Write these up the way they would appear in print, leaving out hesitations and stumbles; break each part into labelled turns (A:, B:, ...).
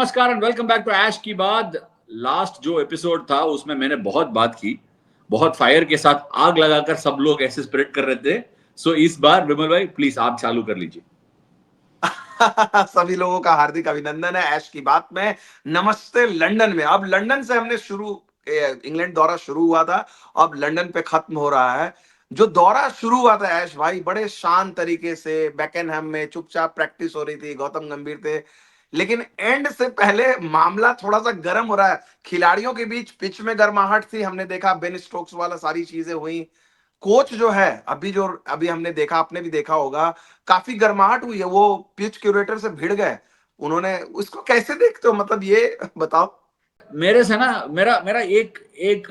A: नमस्कार and welcome back to ऐश की बात। लास्ट जो एपिसोड था उसमें मैंने बहुत बात की, बहुत फायर के साथ आग लगाकर सब लोग ऐसे स्प्रेड कर रहे थे। सो इस बार विमल भाई प्लीज आप चालू कर लीजिए।
B: सभी लोगों का हार्दिक अभिनंदन है ऐश की बात में। नमस्ते लंदन में। अब लंदन से हमने इंग्लैंड दौरा शुरू हुआ था, अब लंदन पे खत्म हो रहा है। जो दौरा शुरू हुआ था ऐश भाई, बड़े शांत तरीके से बैकेनहम में चुपचाप प्रैक्टिस हो रही थी, गौतम गंभीर थे। लेकिन एंड से पहले मामला थोड़ा सा गर्म हो रहा है। खिलाड़ियों के बीच पिच में गर्माहट थी, हमने देखा बेन स्टोक्स वाला सारी चीजें हुई। कोच जो है, अभी हमने देखा, आपने भी देखा होगा, काफी गर्माहट हुई है। वो पिच क्यूरेटर से भिड़ गए। उन्होंने उसको कैसे देखते हो, मतलब ये बताओ।
A: मेरे से ना मेरा मेरा एक एक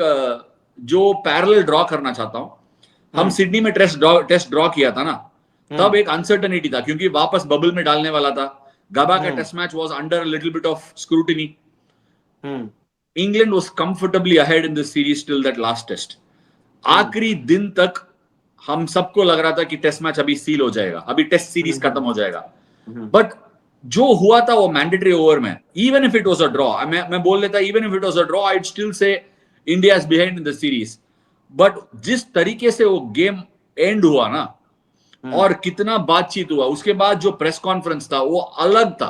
A: जो पैरेलल ड्रॉ करना चाहता हूं। हम
B: हम्म।
A: सिडनी में टेस्ट ड्रॉ किया था ना, तब
B: हम्म।
A: एक अनसर्टनिटी था क्योंकि वापस बबल में डालने वाला था। गबा का
B: hmm.
A: Test match was under little bit of scrutiny.
B: Hmm.
A: England was comfortably ahead in this series till that last test.
B: Hmm.
A: आखिरी दिन तक हम सबको लग रहा था कि टेस्ट मैच अभी सील हो जाएगा, अभी टेस्ट सीरीज खत्म
B: हम्म।
A: हो जाएगा।
B: हम्म।
A: बट जो हुआ था वो मैंडेटरी ओवर में, even if it was a draw, मैं बोल लेता even if it was a draw I still say India is behind in the series. But जिस तरीके से वो गेम एंड हुआ ना,
B: हम्म।
A: और कितना बातचीत हुआ उसके बाद, जो प्रेस कॉन्फ्रेंस था वो अलग था,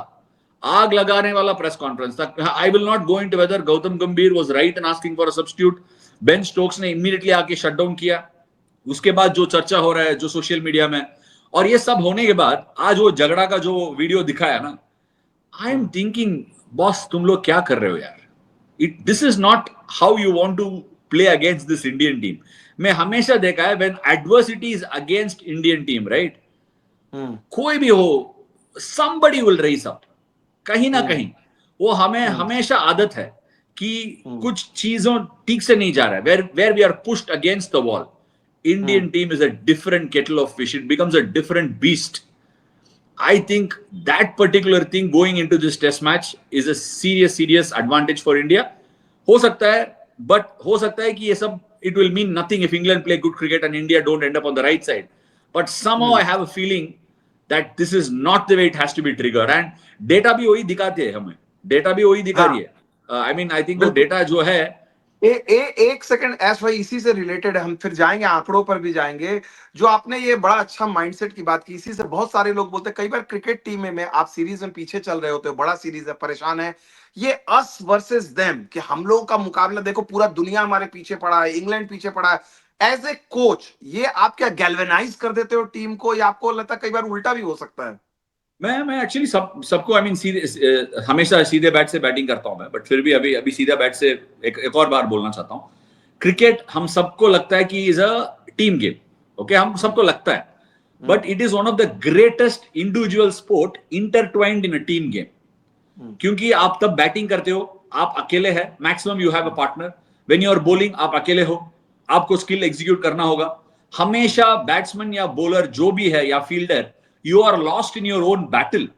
A: आग लगाने वाला प्रेस कॉन्फ्रेंस था। I will not go into whether Gautam Gambhir was right in asking for a substitute. Ben Stokes ने इमीडिएटली आके शट डाउन किया। उसके बाद जो चर्चा हो रहा है जो सोशल मीडिया में, और ये सब होने के बाद आज वो झगड़ा का जो वीडियो दिखाया ना, आई एम थिंकिंग बॉस तुम लोग क्या कर रहे हो यार। This is not how you want to play against this Indian team. मैं हमेशा देखा है when adversity is against Indian team, right,
B: hmm.
A: कोई भी हो, somebody will raise up कहीं ना
B: हम्म।
A: कहीं। वो हमें
B: हम्म।
A: हमेशा आदत है कि
B: हम्म।
A: कुछ चीजों ठीक से नहीं जा रहा है, where we are pushed against the wall. Indian
B: hmm.
A: Team is a different kettle of fish, it becomes a different beast. I think that particular thing going into this test match is a serious advantage for India. हो सकता है, but हो सकता है कि ये सब it will mean nothing if England play good cricket and India don't end up on the right side. But somehow I
B: hmm.
A: have a feeling that this is not the way it has to be triggered. And data भी वही दिखाते हैं हमें, data भी वही दिखा रही
B: हाँ,
A: है। I mean I think वो
B: बिल्कुल।
A: data जो है।
B: एक सेकंड ऐश भाई, इसी से रिलेटेड हम फिर जाएंगे, आंकड़ों पर भी जाएंगे। जो आपने ये बड़ा अच्छा माइंडसेट की बात की, इसी से बहुत सारे लोग बोलते हैं कई बार क्रिकेट टीम में आप सीरीज में पीछे चल रहे होते हो, बड़ा सीरीज है, परेशान है, ये अस वर्सेस देम, कि हम लोगों का मुकाबला देखो, पूरा दुनिया हमारे पीछे पड़ा है, इंग्लैंड पीछे पड़ा है। एज ए कोच ये आप क्या गैल्वेनाइज कर देते हो टीम को, या आपको लगता है कई बार उल्टा भी हो सकता है?
A: मैं एक्चुअली सबको आई मीन सीधे हमेशा सीधे बैट से बैटिंग करता हूं मैं, बट फिर भी अभी अभी सीधा बैट से एक और बार बोलना चाहता हूं। क्रिकेट हम सबको लगता है कि is a team game, okay, हम सबको लगता है, but it is one of the greatest individual sport intertwined in a team game. क्योंकि आप तब बैटिंग करते हो, आप अकेले हैं, maximum you have a partner. When you are bowling आप अकेले हो, आपको स्किल एग्जीक्यूट करना होगा। हमेशा बैट्समैन या बॉलर जो भी है या fielder, you are lost in your own battle.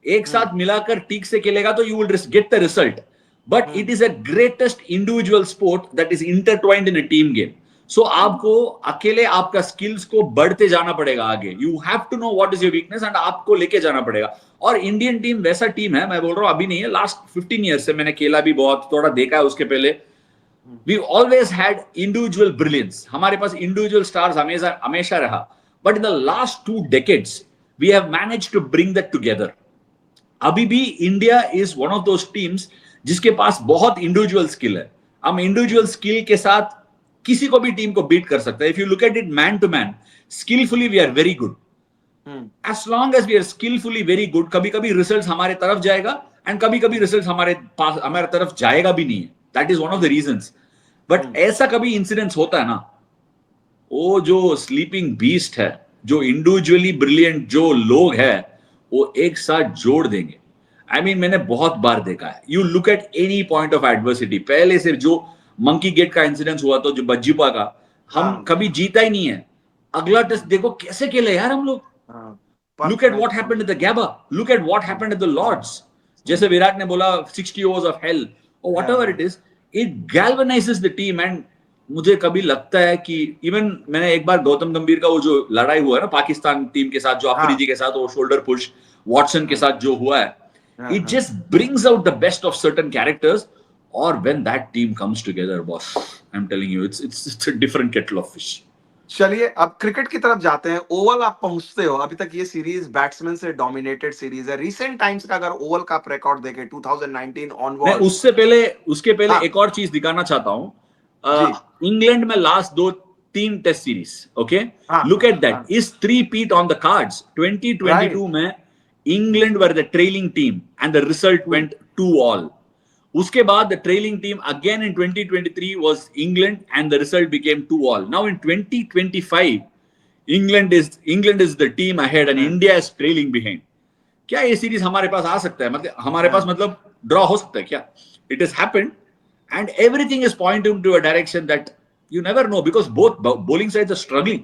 A: एक साथ मिलाकर ठीक से खेलेगा तो you will get the result, but it is a greatest individual sport that is intertwined in a team game. So आपको अकेले आपका स्किल्स को बढ़ते जाना पड़ेगा आगे। You have to know what is your weakness and आपको लेके जाना पड़ेगा। और इंडियन टीम वैसा टीम है, मैं बोल रहा हूं अभी नहीं है, लास्ट 15 ईयर से मैंने खेला भी बहुत, थोड़ा देखा है उसके पहले। We always had individual brilliance, हमारे पास इंडिविजुअल स्टार्स हमेशा हमेशा रहा। But in the last 2 decades we have manage to bring that together. अभी भी India is one of those teams जिसके पास बहुत इंडिविजुअल स्किल है। हम इंडिविजुअल स्किल के साथ किसी को भी टीम को बीट कर सकते हैं। If you look at it man to man, skillfully we are very good. As long as we are skillfully very good, कभी कभी रिजल्ट हमारे तरफ जाएगा एंड कभी कभी रिजल्ट हमारे पास हमारे तरफ जाएगा भी नहीं है। That is one of the reasons. But ऐसा कभी इंसिडेंस होता है ना, वो जो स्लीपिंग बीस्ट है, जो इंडिविजुअली ब्रिलियंट जो लोग हैं, वो एक साथ जोड़ देंगे। आई मीन मैंने बहुत बार देखा है, you look at any point of adversity, पहले से जो मंकी गेट का इंसिडेंस हुआ तो जो बज्जीपा का, हम
B: हाँ।
A: कभी जीता ही नहीं है। अगला टेस्ट देखो कैसे खेले यार हम लोग।
B: हाँ।
A: Look at
B: perfect.
A: What happened at the Gabba, look at what happened at the Lord's. जैसे विराट ने बोला 60 ओवर्स ऑफ हेल और whatever it is, it galvanises the team. And मुझे कभी लगता है कि इवन मैंने एक बार गौतम गंभीर का वो जो लड़ाई हुआ है ना पाकिस्तान टीम के साथ, जो
B: हाँ।
A: अफरीदी के साथ वो शोल्डर पुश, वॉटसन के साथ जो हुआ है, It just brings out the best of certain characters. Or when that team comes together, boss, I'm telling you, it's a different kettle of fish.
B: चलिए अब क्रिकेट की तरफ जाते हैं। ओवल आप पहुंचते हो, अभी तक ये सीरीज बैट्समैन से डोमिनेटेड सीरीज है। रिसेंट टाइम्स का अगर ओवल का आप रिकॉर्ड देखें 2019
A: मैं
B: ऑनवर्ड्स।
A: उसके पहले
B: हाँ
A: एक और चीज दिखाना चाहता हूं।
B: जी।
A: इंग्लैंड में लास्ट 2-3 टेस्ट सीरीज, ओके,
B: हाँ
A: लुक एट दैट,
B: हाँ
A: इज 3 पीट ऑन द कार्ड्स। 2022
B: राइट।
A: में England were the trailing team and the result went 2-2। उसके बाद the trailing team again in 2023 was England and the result became 2-2। Now in 2025 England is the team ahead and India is trailing behind. क्या ये series हमारे पास आ सकता है? मतलब हमारे पास, मतलब ड्रॉ हो सकता है क्या? It is happened and everything is pointing to a direction that you never know, because both bowling sides are struggling.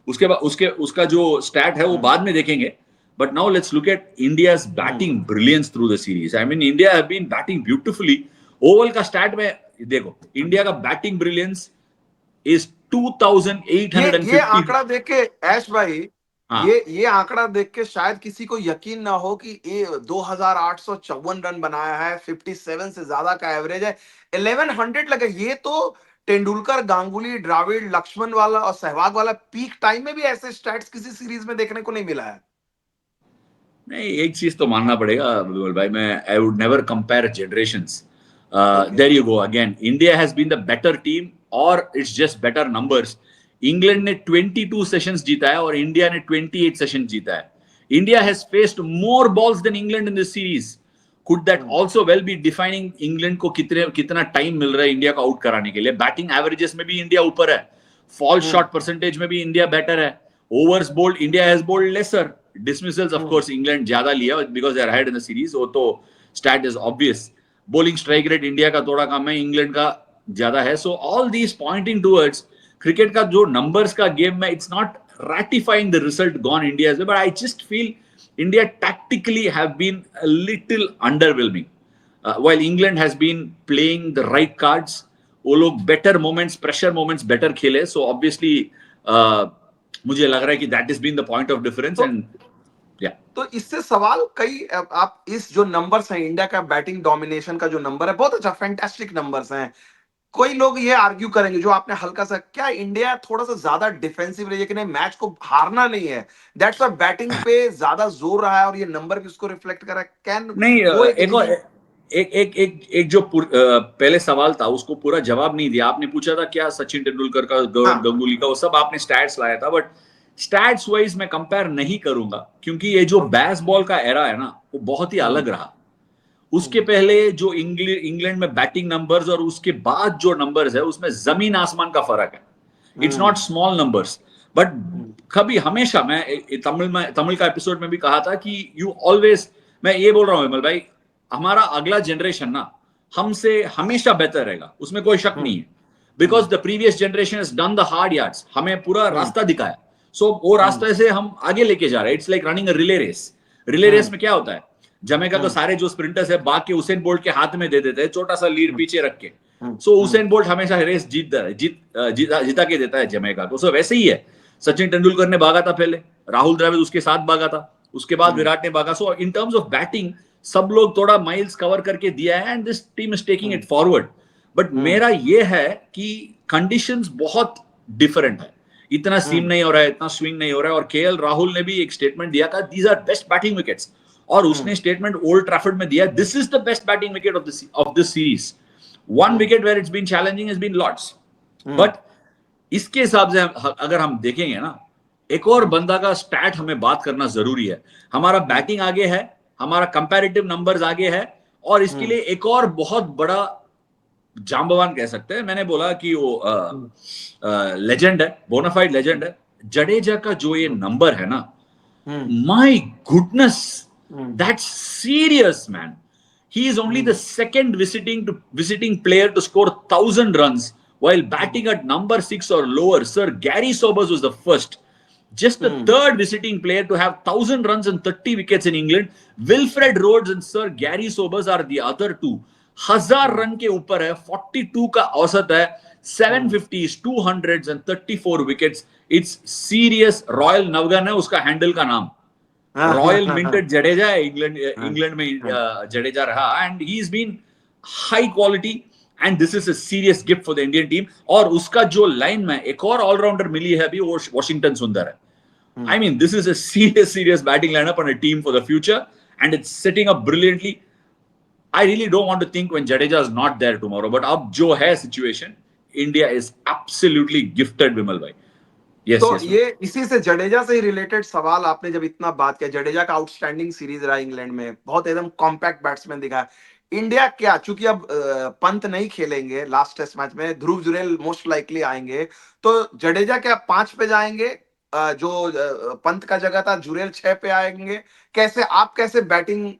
A: उसके बाद उसका जो स्टैट है वो बाद में देखेंगे। But now let's look at India's batting brilliance through the series. I mean India have been batting beautifully. Oval का स्टैट में देखो, इंडिया का बैटिंग ब्रिलियंस इज
B: ये
A: 2850।
B: आंकड़ा देख के ऐश भाई,
A: हाँ
B: ये आंकड़ा देख के शायद किसी को यकीन ना हो कि ये 2854 रन बनाया है, 57 से ज्यादा का एवरेज है, 1100 लगे। ये तो तेंदुलकर, गांगुली, द्रविड़, लक्ष्मण वाला और सहवाग वाला पीक टाइम में भी ऐसे स्टैट्स किसी सीरीज में देखने को नहीं मिला है।
A: नहीं, एक चीज तो मानना पड़ेगा बिल्कुल भाई, मैं I would never compare generations.
B: Okay.
A: There you go again, India has been the better team और it's just better numbers. England ने 22 सेशंस जीता है और इंडिया ने 28 सेशन जीता है। India has faced more balls than England in this series. Could that also well be defining England को कितना टाइम मिल रहा है इंडिया को आउट कराने के लिए? बैटिंग एवरेजेस में भी इंडिया ऊपर है, फॉल शॉट परसेंटेज में भी इंडिया बेटर है, overs bowled India has bowled lesser, dismissals of course England ज्यादा लिया because they are ahead in the series, वो तो stat is obvious। bowling strike rate India का थोड़ा कम है, इंग्लैंड का ज्यादा है। so all these pointing towards cricket का जो numbers का गेम में, it's not ratifying the result gone India's way, but I just feel India tactically have been a little underwhelming, while England has been playing the right cards। वो लोग better moments, pressure moments better खेले। so obviously मुझे लग रहा है कि that is been the point of difference
B: तो
A: and या
B: तो इससे सवाल कई, आप इस जो नंबर्स हैं, इंडिया का बैटिंग डोमिनेशन का जो नंबर है, बहुत अच्छा फैंटास्टिक नंबर्स हैं। कोई लोग ये आर्ग्यू करेंगे, जो आपने हल्का सा, क्या इंडिया थोड़ा सा ज्यादा डिफेंसिव रही है कि नहीं, मैच को हारना नहीं है, दैट्स व्हाई बैटिंग पे ज्यादा जोर रहा है और ये नंबर भी उसको रिफ्लेक्ट कर रहा है। कैन
A: नहीं,
B: वो एक
A: एक और
B: रीजन?
A: एक जो पहले सवाल था उसको पूरा जवाब नहीं दिया आपने। पूछा था क्या सचिन तेंदुलकर का, गौरव
B: हाँ
A: गंगुली का, वो सब आपने स्टैट्स लाया था, बट स्टैट्स वाइज मैं कंपेयर नहीं करूंगा क्योंकि ये जो बैस बॉल का एरा है ना, वो बहुत ही अलग रहा। उसके पहले जो इंग्लैंड में बैटिंग नंबर्स और उसके बाद जो नंबर्स है, उसमें जमीन आसमान का फर्क है। It's not small numbers, but कभी हमेशा मैं तमिल का एपिसोड में भी कहा था कि यू ऑलवेज, मैं ये बोल रहा हूं विमल भाई, हमारा अगला जनरेशन ना हमसे हमेशा बेहतर रहेगा, उसमें कोई शक नहीं है। Because the previous generation has done the hard yards, हमें पूरा रास्ता दिखाया। सो वो रास्ते से हम आगे लेके जा रहे हैं। It's like running a relay race. Relay race में क्या होता है, जमैका तो सारे जो स्प्रिंटर्स है भाग के उसेन बोल्ट के हाथ में दे देते हैं, छोटा सा लीड पीछे रख के। सो उसेन बोल्ट हमेशा रेस जीता के देता है जमैका को। सो वैसे ही है, सचिन तेंदुलकर ने भागा था पहले, राहुल द्रविड़ उसके साथ भागा था, उसके बाद विराट ने भागा। सो इन टर्म्स ऑफ बैटिंग सब लोग थोड़ा माइल्स कवर करके दिया है and this team is taking it forward. But मेरा ये है कि कंडीशंस बहुत डिफरेंट है, इतना सीम नहीं हो रहा है, इतना स्विंग नहीं हो रहा है। और केएल राहुल ने भी एक स्टेटमेंट दिया था, these are best batting wickets, और उसने स्टेटमेंट ओल्ड ट्रैफर्ड में दिया, this is the best batting wicket of this series. One wicket where it's been challenging has been Lord's. But इसके हिसाब से अगर हम देखेंगे ना, एक और बंदा का स्टैट हमें बात करना जरूरी है। हमारा बैटिंग आगे है, हमारा कंपैरेटिव नंबर्स आगे है, और इसके लिए एक और बहुत बड़ा जांबवान कह सकते हैं, मैंने बोला कि वो लेजेंड है, बोनाफाइड लेजेंड है, जडेजा का जो ये नंबर है ना, my goodness, that's serious man. He is only the second visiting player to score 1,000 runs while batting at number 6 or lower. Sir Gary Sobers was the first. Just the third visiting player to have 1,000 runs and 30 wickets in England. Wilfred Rhodes and Sir Gary Sobers are the other two. 1,000 run के ऊपर है, 42 का औसत है, 750s, 200s and 34 wickets. It's serious। Royal नवगन है उसका handle का नाम। रॉयल मिंटेड जडेजा है, इंग्लैंड
B: हाँ,
A: इंग्लैंड में
B: हाँ,
A: जडेजा रहा, and he is been high quality, and this is a serious gift for the Indian team. और उसका जो लाइन में एक और ऑलराउंडर मिली है अभी, वो वॉशिंगटन सुंदर है। I mean, this is a serious batting lineup on a team for the future, and it's setting up brilliantly. I really don't want to think when Jadeja is not there tomorrow, but अब जो है situation, India is absolutely gifted, Vimal bhai. Yes,
B: तो
A: yes,
B: ये इसी से जडेजा से ही related सवाल, आपने जब इतना बात किया, जडेजा का आउटस्टैंडिंग सीरीज रहा इंग्लैंड में, बहुत एकदम कॉम्पैक्ट बैट्समैन दिखा। इंडिया क्या, चूंकि अब पंत नहीं खेलेंगे लास्ट टेस्ट मैच में, ध्रुव जुरेल मोस्ट लाइकली आएंगे, तो जडेजा क्या 5 पे जाएंगे, जो पंत का जगह था, जुरेल 6 पे आएंगे, कैसे आप कैसे बैटिंग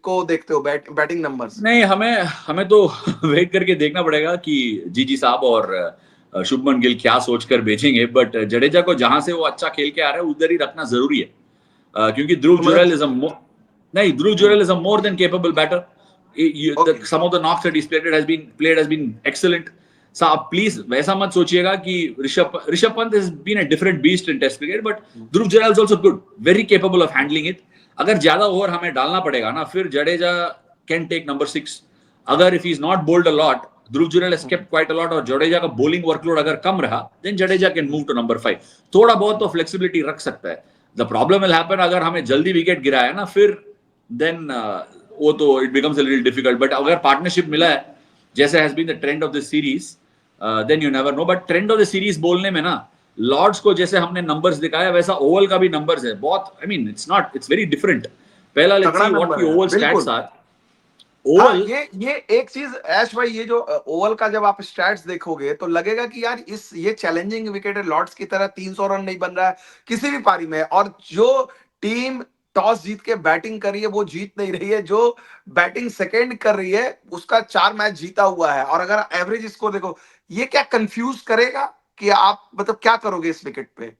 B: को देखते हो, बैटिंग नंबर्स?
A: नहीं, हमें हमें तो वेट करके देखना पड़ेगा कि जीजी साहब और शुभमन गिल क्या सोचकर बेचेंगे, बट जडेजा को जहां से वो अच्छा खेल के आ रहा है उधर ही रखना जरूरी है, क्योंकि ध्रुव
B: तो
A: जुरेल
B: मतलब
A: इज नहीं, Dhruv Jurel is a more than capable batter.
B: Okay,
A: Some of the knocks that he's played has been excellent. So please वैसा मत सोचिएगा कि Rishabh Pant has been a different beast in Test cricket, but Dhruv Jurel is also good, very capable of handling it. अगर ज्यादा over हमें डालना पड़ेगा ना, फिर जडेजा can take number 6. अगर if he's not bowled a lot, Dhruv Jurel has kept quite a lot, और जडेजा का bowling workload अगर कम रहा, then Jadeja can move to number 5. थोड़ा बहुत तो flexibility रख सकता है। The problem will happen अगर हमें जल्दी विकेट गिराया ना, फिर then वो तो it becomes a little difficult. But अगर पार्टनरशिप मिला है, जैसे has been the trend of the series, then you never know. But trend of the series बोलने में ना, लॉर्ड्स को जैसे हमने नंबर्स दिखाया, वैसा ओवल का भी नंबर्स है बहुत। I mean it's very different. पहला लेट्स
B: तगड़ा
A: सी व्हाट
B: नंबर
A: द
B: है
A: ओवल स्टैट्स
B: बिल्कुल।
A: आर।
B: हाँ,
A: ओवल,
B: ये एक चीज ऐश भाई, ये जो ओवल का जब आप स्टैट्स देखोगे तो लगेगा कि यार इस ये चैलेंजिंग विकेट है, लॉर्ड्स की तरह 300 रन नहीं बन रहा है किसी भी पारी में, और जो टीम टॉस जीत के बैटिंग कर रही है वो जीत नहीं रही है, जो बैटिंग सेकेंड कर रही है उसका 4 मैच जीता हुआ है। और अगर एवरेज इसको देखो, ये क्या कंफ्यूज करेगा कि आप मतलब क्या करोगे इस विकेट पे?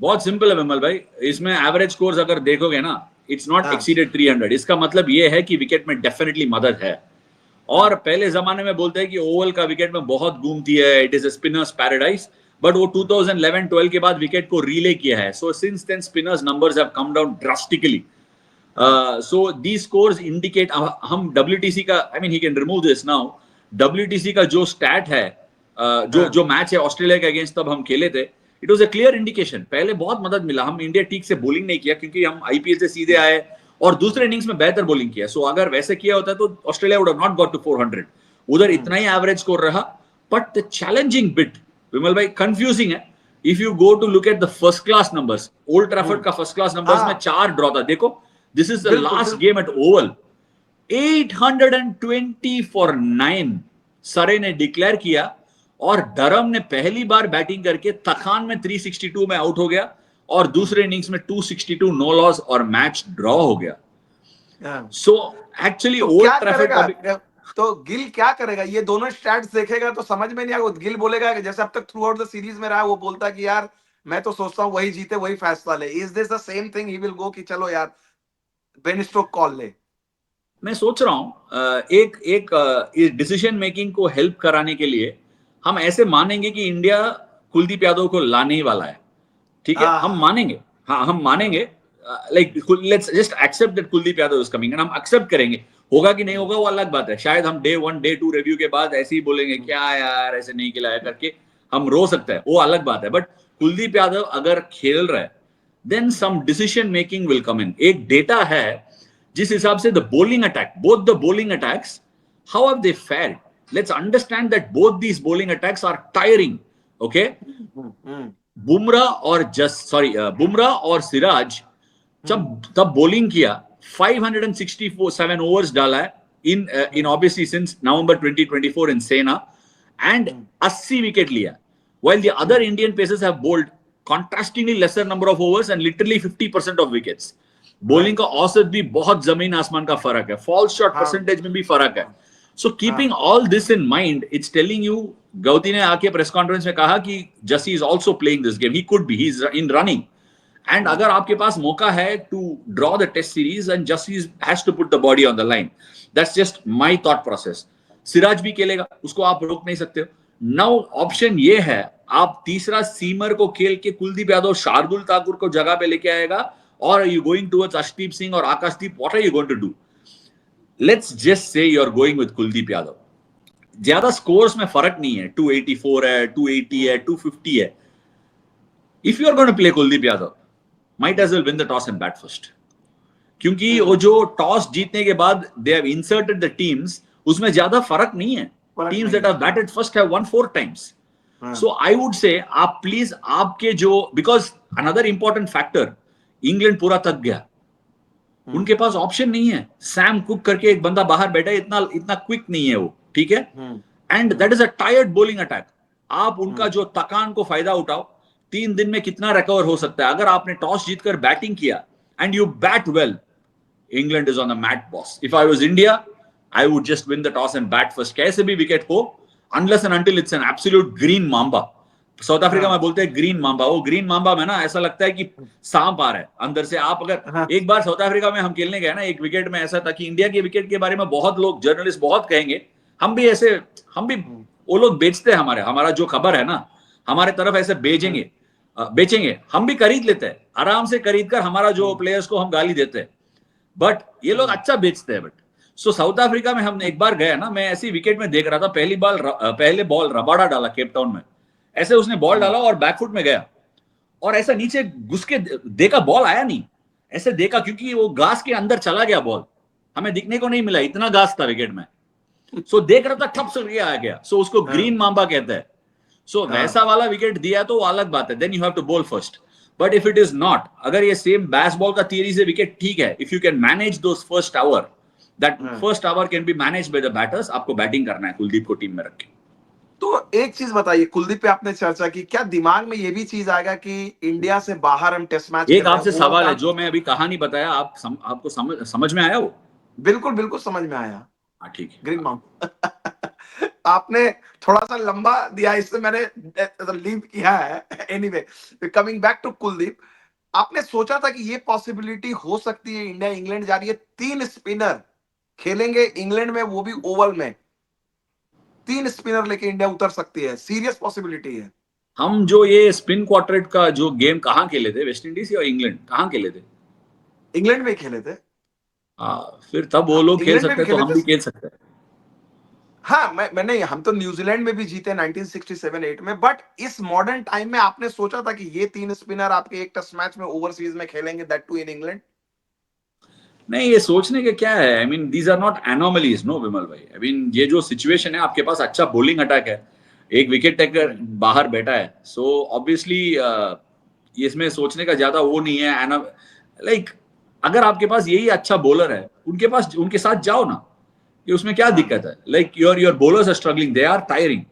A: बहुत सिंपल है विमल भाई। इसमें एवरेज स्कोर्स अगर देखोगे ना, इट्स नॉट
B: हाँ,
A: एक्सीडेड 300। इसका मतलब ये है कि विकेट में डेफिनेटली मदद है। और
B: हाँ,
A: पहले जमाने में बोलते हैं कि ओवल का विकेट में बहुत घूमती है, it is a spinners paradise, but वो 2011-12 के बाद विकेट को रीले किया है। So since then spinners numbers have come down drastically.
B: हाँ,
A: सो दीज स्कोर्स इंडिकेट, हम WTC का, I mean he can remove this now, WTC का जो स्टैट है, जो
B: हाँ,
A: जो मैच है ऑस्ट्रेलिया के अगेंस्ट तब हम खेले थे, it was a clear indication. पहले बहुत मदद मिला, हम इंडिया ठीक से बॉलिंग नहीं किया क्योंकि हम IPL से सीधे आए, और दूसरे इनिंग्स में बेहतर बॉलिंग किया। सो अगर वैसे किया होता तो Australia would have not got to 400, उधर इतना ही एवरेज स्कोर रहा। But the challenging bit Vimal भाई, कंफ्यूजिंग है। If you go to look at the first class numbers, Old Trafford का फर्स्ट क्लास नंबर्स में
B: हाँ,
A: 4 ड्रॉ था। देखो, दिस इज द
B: बिल्कुल
A: लास्ट
B: बिल्कुल।
A: Game at Oval, 820 for 9 Surrey ने डिक्लेयर किया, और डरम ने पहली बार बैटिंग करके तखान में 362 में आउट हो गया, और दूसरे इनिंग्स में 262 नो लॉस, और मैच ड्रॉ हो गया।
B: हाँ।
A: सो एक्चुअली
B: तो
A: ओल्ड
B: क्या
A: ट्रैफर्ड का
B: करेगा?
A: भी,
B: तो गिल क्या करेगा? ये दोनों स्टैट्स देखेगा तो समझ में नहीं आएगा। गिल बोलेगा कि जैसे अब तक थ्रू आउट द सीरीज में रहा है, वो बोलता है कि यार मैं तो सोचता हूँ वही जीते वही फैसला ले। Is this the same thing he will go कि चलो यार बेन स्टोक कॉल ले?
A: मैं सोच रहा हूं एक एक डिसीजन मेकिंग को हेल्प कराने के लिए हम ऐसे मानेंगे कि इंडिया कुलदीप यादव को लाने ही वाला है। ठीक है, हम
B: हाँ,
A: मानेंगे, हाँ हम मानेंगे, like let's just accept that Kuldeep Yadav is coming, and हम एक्सेप्ट करेंगे। होगा कि नहीं होगा वो अलग बात है, शायद हम डे 1 डे 2 रिव्यू के बाद ऐसे ही बोलेंगे क्या यार ऐसे नहीं खिलाया करके, हम रो सकते हैं, वो अलग बात है। बट कुलदीप यादव अगर खेल रहा है, then some decision making will come in. एक डेटा है जिस हिसाब से the bowling attack, both the bowling attacks, how have they fared, let's understand that both these bowling attacks are tiring. Okay, Bumrah और सिराज जब तब बॉलिंग किया, 567 ओवर्स डाला है इन ऑब्वियसली सिंस नवंबर 2024 इन सेना, एंड 80 विकेट लिया, while the other Indian pacers have bowled contrastingly lesser number of overs and literally 50% of wickets. Bowling का
B: right.
A: औसत भी बहुत जमीन आसमान का फर्क है, फॉल्स शॉट
B: हाँ,
A: परसेंटेज में भी फर्क है। सो कीपिंग
B: हाँ,
A: all this in mind, it's telling you, Gauti ने आके प्रेस कॉन्फ्रेंस में कहा कि Jassi is also playing this game, he could be, he is in running, and अगर आपके पास मौका है to draw the test series, and Jassi has to put the body on the line, that's just my thought process. Siraj भी खेलेगा, उसको आप रोक नहीं सकते हो। नाउ ऑप्शन ये है, आप तीसरा सीमर को खेल के कुलदीप यादव शार्दुल ठाकुर को जगह पे लेके आएगा, or are you going towards Arshdeep Singh or Akashdeep? What are you going to do? Let's just say you're going with Kuldeep Yadav. ज्यादा स्कोर्स में फर्क नहीं है, 284 है, 280 है, 250 है. If you are going to play Kuldeep Yadav, might as well win the toss and bat first. क्योंकि वो जो टॉस जीतने के बाद they have inserted the teams, उसमें ज्यादा फर्क नहीं है. Teams that have batted first have won 4 times. So I would say आप प्लीज आपके जो, because another important factor, England पूरा थक गया, उनके पास ऑप्शन नहीं है. सैम कुक करके एक बंदा बाहर बैठा है, इतना क्विक नहीं है वो, ठीक है. And that is a tired bowling attack. आप उनका जो थकान को फायदा उठाओ. 3 दिन में कितना रिकवर हो सकता है? अगर आपने टॉस जीतकर बैटिंग किया and you bat well, England is on the mat boss. If I was India, I would just win the toss and bat first. कैसे भी विकेट हो, unless and until it's an absolute green mamba. South Africa में बोलते हैं green Mamba. वो green Mamba में ना ऐसा लगता है कि सांप आ रहा है अंदर से. आप अगर एक बार साउथ अफ्रीका में हम खेलने गए ना, एक विकेट में ऐसा था कि इंडिया के विकेट के बारे में बहुत लोग, जर्नलिस्ट बहुत कहेंगे, हम भी वो लोग बेचते हैं हमारा जो खबर है ना, हमारे तरफ ऐसे बेचेंगे. हम भी खरीद लेते हैं, आराम से खरीद कर हमारा जो प्लेयर्स को हम गाली देते हैं. बट ये लोग अच्छा बेचते हैं. बट सो साउथ अफ्रीका में हम एक बार गए ना, मैं ऐसी विकेट में देख रहा था, पहले बॉल रबाडा डाला केप टाउन में, ऐसे उसने बॉल डाला और बैकफुट में गया, और ऐसा नीचे घुस के देखा, बॉल आया नहीं. ऐसे देखा क्योंकि वो घास के अंदर चला गया, बॉल हमें दिखने को नहीं मिला, इतना घास था विकेट में. सो देख रहा था, ठप से आ गया. सो उसको ग्रीन मांबा कहते हैं. सो वैसा वाला विकेट दिया तो वो अलग बात है, then you have to bowl first. But if it is not, अगर ये सेम बैस बॉल का थियरी से विकेट ठीक है, if you can manage those first hour, that first hour can be managed by the batters. आपको batting करना है कुलदीप को टीम में रख के.
B: तो एक चीज बताइए, कुलदीप पे आपने चर्चा की, क्या दिमाग में ये भी चीज आएगा कि इंडिया से बाहर हम टेस्ट मैच,
A: एक आपसे सवाल है जो मैं अभी कहानी बताया, आपको समझ में आया? वो
B: बिल्कुल समझ में आया.
A: हाँ ठीक है.
B: ग्रीन माउंट आपने थोड़ा सा लंबा दिया, इससे मैंने लीव किया है. Anyway, coming back to Kuldeep, आपने सोचा था कि ये पॉसिबिलिटी हो सकती है, इंडिया इंग्लैंड जा रही है, 3 स्पिनर खेलेंगे इंग्लैंड में, वो भी ओवल में, 3 स्पिनर लेके इंडिया उतर सकती है, सीरियस पॉसिबिलिटी है.
A: हम जो ये स्पिन क्वार्टेट का जो गेम कहाँ खेले थे, वेस्ट इंडीज या इंग्लैंड, कहाँ खेले थे?
B: इंग्लैंड में खेले थे.
A: हाँ, फिर तब वो लोग खेल सकते हैं तो हम भी खेल सकते हैं.
B: हाँ, मैंने हम तो न्यूजीलैंड में भी जीते 1967-8 में. बट इस मॉडर्न टाइम में आपने सोचा था कि ये 3 स्पिनर आपके एक टेस्ट मैच में ओवरसीज में खेलेंगे, दैट टू इन इंग्लैंड?
A: नहीं, ये सोचने के क्या है. I mean these are not anomalies, no Vimal भाई. आई मीन ये जो सिचुएशन है, आपके पास अच्छा बॉलिंग अटैक है, एक विकेट टेकर बाहर बैठा है, सो ऑब्वियसली इसमें सोचने का ज्यादा वो नहीं है. लाइक अगर आपके पास यही अच्छा बॉलर है, उनके साथ जाओ ना, कि उसमें क्या दिक्कत है. Like your bowlers are struggling, they are tiring,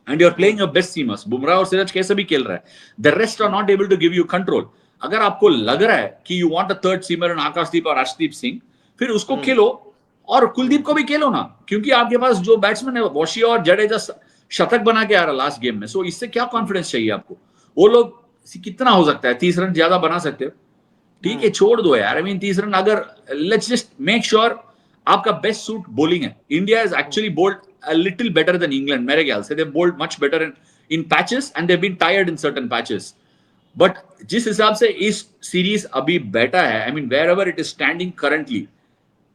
A: and you are playing your best seamers. Bumrah और सिराज कैसे भी खेल रहा है, the rest are not able to give you control. अगर आपको लग रहा है कि you want a third seamer in Akashdeep और अर्शदीप सिंह, फिर उसको खेलो, और कुलदीप को भी खेलो ना, क्योंकि आपके पास जो बैट्समैन है, वॉशी और जडेजा शतक बना के आ रहा लास्ट गेम में. सो इससे क्या कॉन्फिडेंस चाहिए आपको? वो लोग कितना हो सकता है, 30 रन ज्यादा बना सकते हो, ठीक है, छोड़ दो यार. आई मीन 30 रन, अगर लेट्स जस्ट मेक श्योर आपका बेस्ट सूट बॉलिंग है. India is actually bowled a little better than England मेरे ख्याल से. They bowled much better in patches and they been tired in certain patches. But जिस हिसाब से इस सीरीज अभी बैठा है, I mean wherever it is standing currently,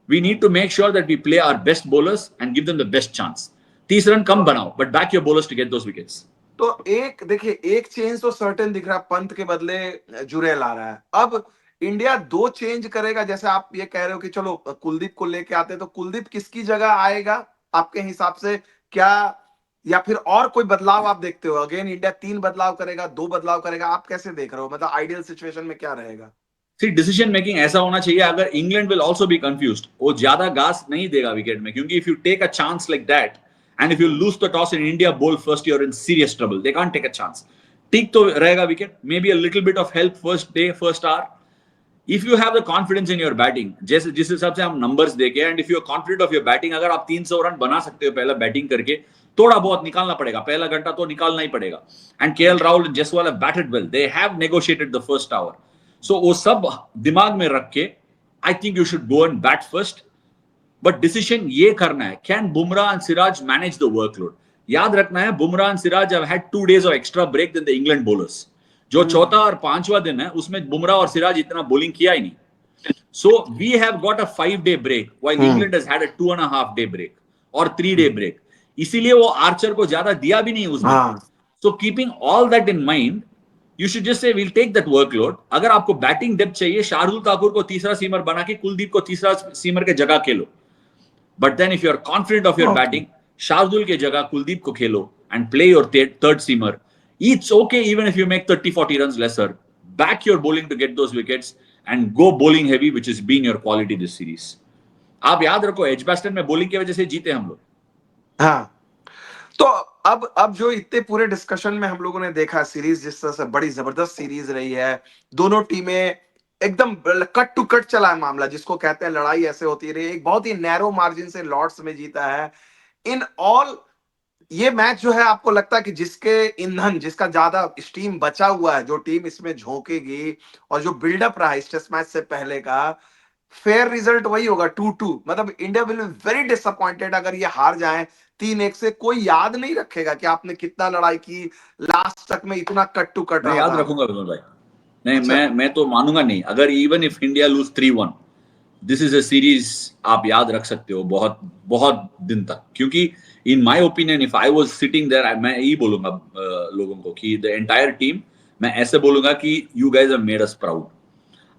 A: we need to make sure that we play our best bowlers and give them the best chance. 30 run कम बनाओ, but back your bowlers to get those wickets.
B: तो एक change तो certain दिख रहा है, पंत के बदले जुरेल आ रहा है. अब इंडिया 2 चेंज करेगा, जैसे आप ये कह रहे हो कि चलो कुलदीप को लेके आते, तो कुलदीप किसकी जगह आएगा आपके हिसाब से? क्या, या फिर और कोई बदलाव आप देखते हो? अगेन इंडिया 3 बदलाव करेगा, 2 बदलाव करेगा, आप कैसे देख रहे हो? मतलब आइडियल सिचुएशन में क्या रहेगा?
A: सी, डिसीजन मेकिंग ऐसा होना चाहिए, अगर England will also be confused, वो ज्यादा घास नहीं देगा विकेट में, क्योंकि if you take a chance like that and if you lose the toss in India bowl first, you are in serious trouble. They can't take a chance. ठीक तो रहेगा wicket, may be a little bit of help first day, first hour. If you have the confidence in your batting, जैसे जिस हिसाब से हम numbers देखे, and if you are confident of your batting, अगर आप 300 रन बना सकते हो पहला बैटिंग करके, थोड़ा बहुत निकालना पड़ेगा, पहला घंटा तो निकालना ही पड़ेगा. And K L Rahul and Jaiswal have batted well, they have negotiated the first hour. So वो सब दिमाग में रख के I think you should go and bat first. But decision ये करना है, can Bumrah and Siraj manage the workload? याद रखना है, Bumrah and Siraj have had 2 days of extra break than the England bowlers. जो चौथा और पांचवा दिन है उसमें बुमराह और सिराज इतना बॉलिंग किया ही नहीं. So we have got a 5-day break while England has had a 2.5-day break or 3-day break. इसीलिए वो आर्चर को ज्यादा दिया भी नहीं उस दिन. So keeping all that in mind, you should just say we'll take that workload. अगर आपको बैटिंग डेप्थ चाहिए, शार्दुल ठाकुर को तीसरा सीमर बना के कुलदीप को तीसरा सीमर के जगह खेलो. But then if you are confident of your batting, Shardul के जगह कुलदीप को खेलो and play your third seamer. It's okay even if you make 30-40 runs lesser. Back your bowling to get those wickets and go bowling heavy, which has been your quality this series. आप याद रखो Edgbaston में bowling की वजह से जीते हम लोग.
B: हाँ, तो अब जो इतने पूरे डिस्कशन में हम लोगों ने देखा सीरीज जिस तरह से बड़ी जबरदस्त सीरीज रही है, दोनों टीमें एकदम कट टू कट चला है मामला, जिसको कहते हैं लड़ाई ऐसे होती रही, एक बहुत ही नैरो मार्जिन से लॉर्ड्स में जीता है. इन ऑल ये मैच जो है, आपको लगता है कि जिसके ईंधन, जिसका ज्यादा स्टीम बचा हुआ है, जो टीम इसमें झोंकेगी और जो बिल्डअप रहा इस टेस्ट मैच से पहले का, फेयर रिजल्ट वही होगा 2-2. मतलब India will be very disappointed अगर ये हार जाए 3-1 से. कोई याद नहीं रखेगा कि आपने कितना लड़ाई की, लास्ट तक में इतना कट टू कट.
A: मैं याद रखूंगा विमल भाई. नहीं, मैं तो मानूंगा नहीं. अगर even if India lose 3-1, this is a series आप याद रख सकते हो बहुत बहुत दिन तक. क्योंकि in my opinion if I was sitting there, मैं यही बोलूंगा लोगों को कि द एंटायर टीम, मैं ऐसे बोलूंगा कि you guys have made us proud.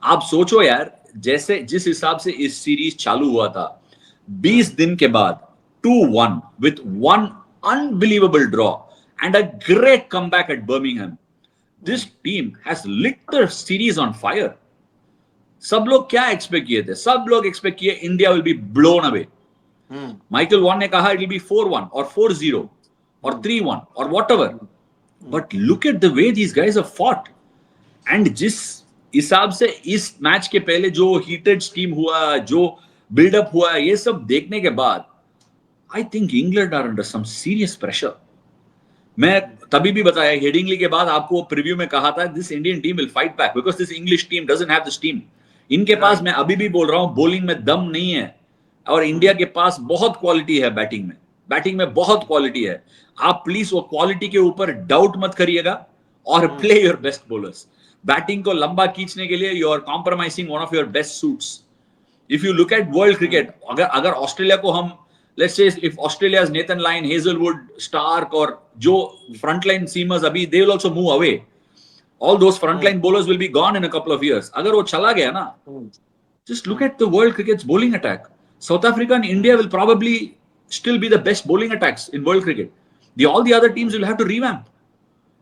A: आप सोचो यार, जैसे जिस हिसाब से इस सीरीज चालू हुआ था, 20 दिन के बाद 2-1 with one unbelievable draw and a great comeback at Birmingham. This team has lit the series on fire. सब लोग क्या एक्सपेक्ट किए थे? सब लोग एक्सपेक्ट किए India will be blown away. Michael Vaughan ने कहा इट विल बी 4-1 और 4-0 और 3-1 और whatever. But look at the way these guys have fought. And जिस हिसाब से इस मैच के पहले जो हीटेड स्टीम हुआ, जो बिल्डअप हुआ, ये सब देखने के बाद I think England are under some serious pressure. मैं तभी भी बताया, हेडिंगली के बाद आपको प्रीव्यू में कहा था, this Indian team will fight back because this English team doesn't have the steam. इनके पास, मैं अभी भी बोल रहा हूं, बॉलिंग में दम नहीं है. और इंडिया के पास बहुत क्वालिटी है बैटिंग में बहुत क्वालिटी है. आप प्लीज वो क्वालिटी के ऊपर डाउट मत करिएगा और play your best bowlers. Batting को लंबा खींचने के लिए you are compromising one of your best suits. If you look at world cricket, अगर ऑस्ट्रेलिया को हम, let's say if Australia's Nathan Lyon, Hazelwood, Stark और जो frontline seamers अभी, they will also move away. All those frontline bowlers will be gone in a couple of years. अगर वो चला गया ना, just look at the world cricket's bowling attack. South Africa and India will probably still be the best bowling attacks in world cricket. All the other teams will have to revamp.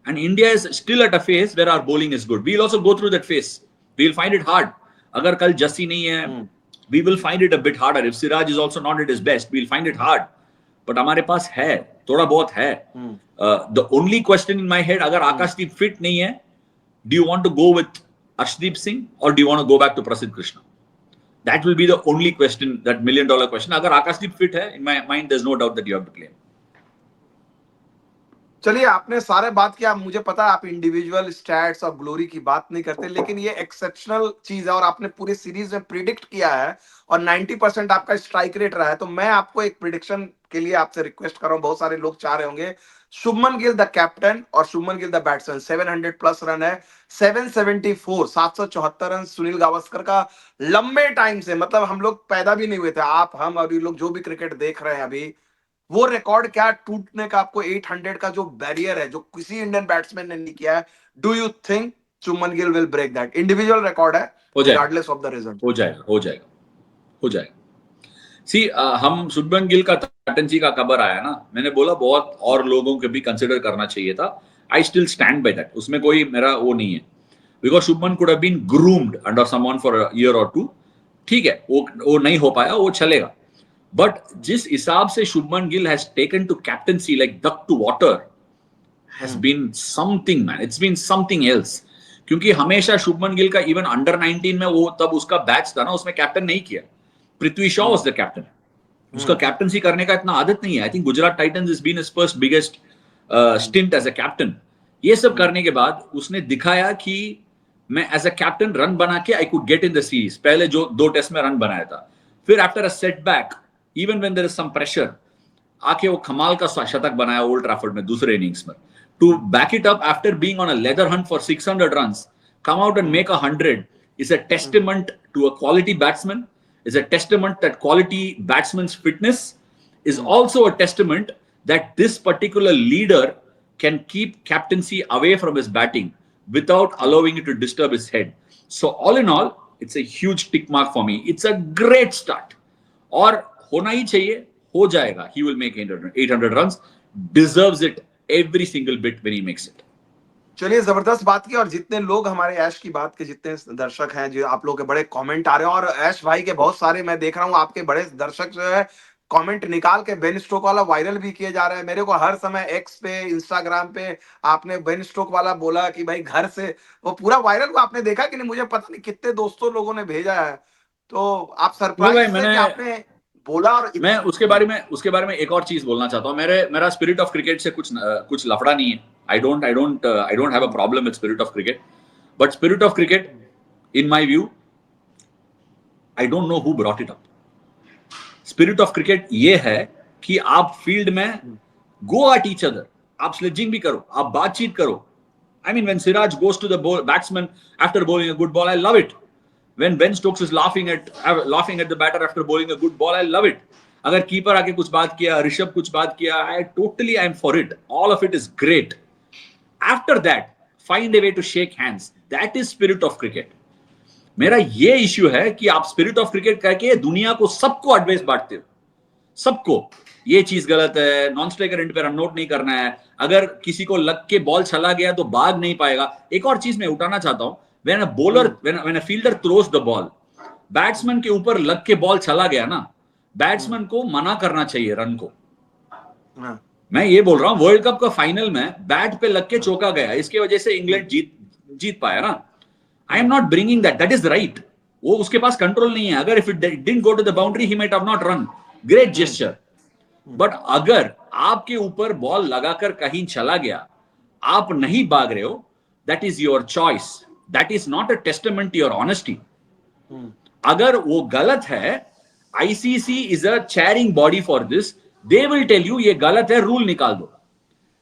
A: And India is still at a phase where our bowling is good. We'll also go through that phase. We'll find it hard. अगर कल जस्सी नहीं है, we will find it a bit harder. If Siraj is also not at his best, we'll find it hard. But हमारे पास है, थोड़ा बहुत है. The only question in my head, अगर आकाशदीप fit नहीं है, do you want to go with Arshdeep Singh or do you want to go back to Prasidh Krishna? That will be the only question, that $1 million question. अगर आकाशदीप fit है, in my mind, there's no doubt that you have to play him.
B: चलिए, आपने सारे बात किया. मुझे पता है आप इंडिविजुअल स्टैट्स और ग्लोरी की बात नहीं करते, लेकिन ये एक्सेप्शनल चीज है और आपने पूरी सीरीज में प्रिडिक्ट किया है और 90% आपका स्ट्राइक रेट रहा है. तो मैं आपको एक प्रिडिक्शन के लिए आपसे रिक्वेस्ट कर रहा हूं. बहुत सारे लोग चाह रहे होंगे शुभमन गिल द कैप्टन और Shubman Gill the batsman. 700 plus run है, 774 रन सुनील गावस्कर का लंबे टाइम से, मतलब हम लोग पैदा भी नहीं हुए थे, आप, हम और ये लोग जो भी क्रिकेट देख रहे हैं अभी, वो रिकॉर्ड क्या टूटने का आपको 800 का जो बैरियर है, जो किसी इंडियन बैट्समैन ने नहीं किया है, do you think Shubman Gill will break that? Individual record है, रिगार्डलेस ऑफ द रिजल्ट.
A: हो जाएगा. सी, हम शुभमन गिल का कैप्टनसी का खबर आया ना, मैंने बोला बहुत और लोगों को भी कंसिडर करना चाहिए था. I still stand by that. उसमें कोई मेरा वो नहीं है, because Shubman could have been groomed under someone for a year और टू. ठीक है, वो नहीं हो पाया, वो चलेगा. बट जिस हिसाब से Shubman Gill has taken to captaincy like duck to water has been something, man. It's been something else. क्योंकि हमेशा शुभमन गिल का इवन अंडर 19 में, वो तब उसका बैच था ना, उसमें कैप्टन नहीं किया. Prithvi Shaw was the captain. उसका कैप्टनसी करने का इतना आदत नहीं है. I think Gujarat Titans is been his first biggest stint as a captain. ये सब करने के बाद उसने दिखाया कि मैं एज अ कैप्टन रन बना के I could get in the series. पहले जो 2 टेस्ट में रन बनाया था, फिर after a setback, even when there is some pressure, आके वो कमाल का शतक बनाया ओल्ड ट्रैफर्ड में दूसरे इनिंग्स में, to back it up after being on a leather hunt for 600 runs, come out and make 100 is a testament to a quality batsman, is a testament that quality batsman's fitness is also a testament that this particular leader can keep captaincy away from his batting without allowing it to disturb his head. So all in all, it's a huge tick mark for me. It's a great start. और होना ही चाहिए, हो जाएगा. He will make 800 runs. Deserves it every single bit when he makes it.
B: चलिए, जबरदस्त बात की। और जितने लोग हमारे ऐश की बात के जितने दर्शक हैं, जो आप लोग के बड़े कमेंट आ रहे हैं, और ऐश भाई के बहुत सारे मैं देख रहा हूँ, आपके बड़े दर्शक जो है कमेंट निकाल के बेन स्टोक वाला वायरल भी किए जा रहे हैं। मेरे को हर समय एक्स पे, इंस्टाग्राम पे आपने बेन स्टोक वाला बोला कि भाई घर से, वो पूरा वायरल हुआ। आपने देखा कि नहीं, मुझे पता नहीं कितने दोस्तों लोगों ने भेजा है। तो आप
A: नहीं
B: सरप्राइज
A: भाई,
B: थे कि आपने बोला। और
A: मैं उसके बारे में एक और चीज बोलना चाहता हूँ। मेरा स्पिरिट ऑफ क्रिकेट से कुछ लफड़ा नहीं है। आई don't have a problem with spirit of cricket, but spirit of cricket in my view, I don't know who brought it up. Spirit of cricket ये है कि आप फील्ड में गो एट ईच अदर, आप स्लेजिंग भी करो, आप बातचीत करो। I mean, when Siraj goes to the batsman after bowling a good ball, I love it. When Ben Stokes is laughing at the batter after bowling a good ball, I love it. अगर keeper आके कुछ बात किया, ऋषभ कुछ बात किया, I am for it. All of it is great. After that, find a way to shake hands. That is spirit of cricket. मेरा ये इश्यू है कि आप स्पिरिट ऑफ क्रिकेट कह के दुनिया को सबको एडवाइस बांटते हो, सबको ये चीज गलत है, नॉन स्ट्राइकर एंड पे रन आउट नहीं करना है, अगर किसी को लग के बॉल चला गया तो भाग नहीं पाएगा। एक और चीज मैं उठाना चाहता हूं, when a fielder throws the ball, batsman के ऊपर लग के बॉल चला गया ना, बैट्समैन को मना करना चाहिए रन को। मैं ये बोल रहा हूं, वर्ल्ड कप का फाइनल में बैट पे लग के चौका गया, इसकी वजह से इंग्लैंड जीत पाया ना। I am not bringing that is right. वो उसके पास कंट्रोल नहीं है। अगर if it didn't go to the boundary, he might have not run, great gesture. But अगर आपके ऊपर बॉल लगाकर कहीं चला गया, आप नहीं भाग रहे हो, that is your choice, that is not a testament to your honesty. अगर वो गलत है, ICC is a chairing body for this, they will tell you ये गलत है, रूल निकाल दो।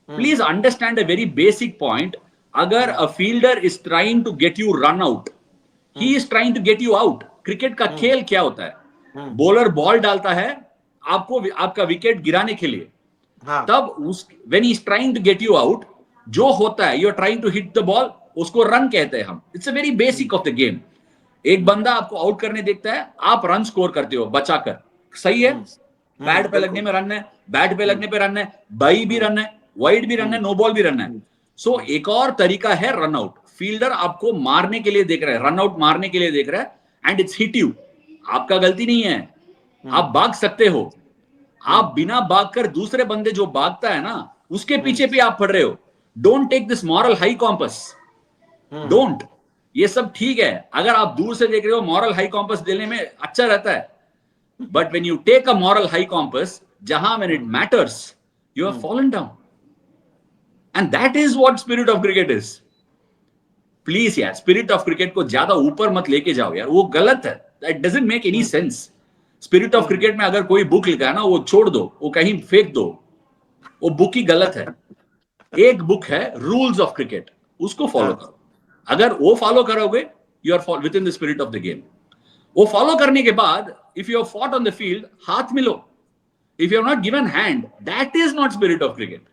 A: Please understand a very basic point. अगर a fielder is trying to get you run out, he is trying to get you out. Cricket का खेल क्या होता है? बॉलर बॉल डालता है आपको, आपका विकेट गिराने के लिए। तब when he is trying to get you out, जो होता है, you are trying to hit the ball, उसको रन कहते हैं हम। It's a very basic of the game. एक बंदा आपको आउट करने देखता है, आप रन स्कोर करते हो बचाकर, सही है। बैट पे लगने में रन है, बैट पे लगने पे रन है, बाई भी रन है, वाइड भी रन है, नो बॉल भी रन है। सो एक और तरीका है रन आउट। फील्डर आपको मारने के लिए देख रहा है, रन आउट मारने के लिए देख रहा है, एंड इट्स हिट यू। आपका गलती नहीं है, आप भाग सकते हो। आप बिना भागकर दूसरे बंदे जो भागता है ना, उसके पीछे भी आप पड़ रहे हो। Don't take this moral high compass, don't. ये सब ठीक है, अगर आप दूर से देख रहे हो, मॉरल हाई कॉम्पस देने में अच्छा रहता है। But when you take a moral high compass, जहां when it matters, you have fallen down, and that is what spirit of cricket is. Please यार, स्पिरिट ऑफ क्रिकेट को ज्यादा ऊपर मत लेके जाओ यार, वो गलत है। That doesn't make any sense. Spirit of cricket में अगर कोई बुक लिखा है ना, वो छोड़ दो, वो कहीं फेंक दो, वो बुक ही गलत है। एक बुक है रूल्स ऑफ क्रिकेट, उसको फॉलो करो। अगर वो फॉलो करोगे, you are within the spirit of the game. वो फॉलो करने के बाद, if you have fought on the field, हाथ मिलो। If you have not given hand, that is not spirit of cricket.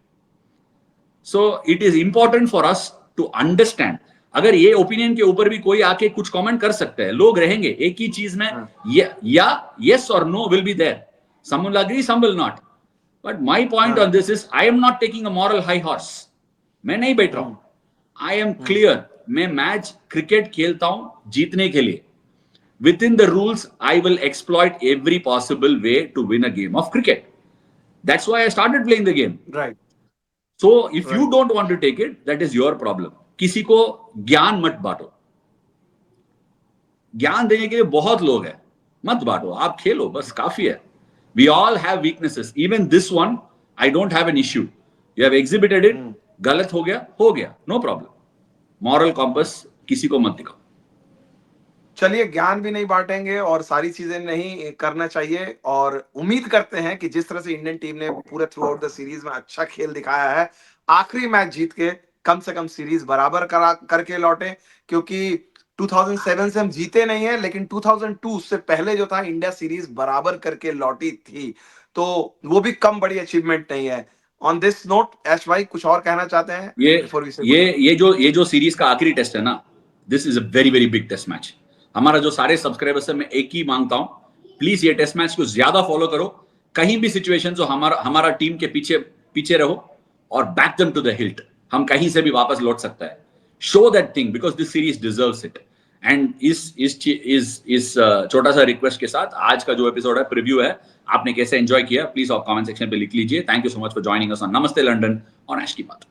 A: So it is important for us to understand. अगर ये opinion के ऊपर भी कोई आके कुछ कमेंट कर सकता है, लोग रहेंगे एक ही चीज में, या यस और no will be there, some will agree, some will not. But my point on this is, I am not taking a moral high horse. मैं नहीं बैठ रहा हूं, आई एम क्लियर। मैं मैच क्रिकेट खेलता हूं जीतने के लिए। Within the rules, I will exploit every possible way to win a game of cricket. That's why I started playing the game, right? So if you don't want to take it, that is your problem. किसी को ज्ञान मत बांटो। ज्ञान देने के लिए बहुत लोग हैं, मत बांटो, आप खेलो बस, काफी है। We all have weaknesses, even this one I don't have an issue. You have exhibited it, गलत हो गया, नो प्रॉब्लम। मॉरल कॉम्पस किसी को मत दिखाओ।
B: चलिए, ज्ञान भी नहीं बांटेंगे और सारी चीजें नहीं करना चाहिए, और उम्मीद करते हैं कि जिस तरह से इंडियन टीम ने पूरे थ्रू आउट द सीरीज में अच्छा खेल दिखाया है, आखिरी मैच जीत के कम से कम सीरीज बराबर करा करके लौटे, क्योंकि 2007 से हम जीते नहीं है, लेकिन 2002 से पहले जो था इंडिया सीरीज बराबर करके लौटी थी, तो वो भी कम बड़ी अचीवमेंट नहीं है। ऑन दिस नोट, ऐश भाई कुछ और कहना चाहते हैं बिफोर वी से?
A: ये जो सीरीज का आखिरी टेस्ट है ना, this is a very very big test match. हमारा जो सारे सब्सक्राइबर्स है, मैं एक ही मांगता हूं, प्लीज ये टेस्ट मैच को ज्यादा फॉलो करो। कहीं भी सिचुएशन हो, हमारा टीम के पीछे पीछे रहो और back them to the hilt. हम कहीं से भी वापस लौट सकता है। Show that thing because this series deserves it. And इस छोटा सा रिक्वेस्ट के साथ आज का जो एपिसोड है, प्रीव्यू है, आपने कैसे एंजॉय किया, प्लीज आप कमेंट सेक्शन पे लिख लीजिए। Thank you so much for joining us on नमस्ते लंडन ऑन ऐश की बात।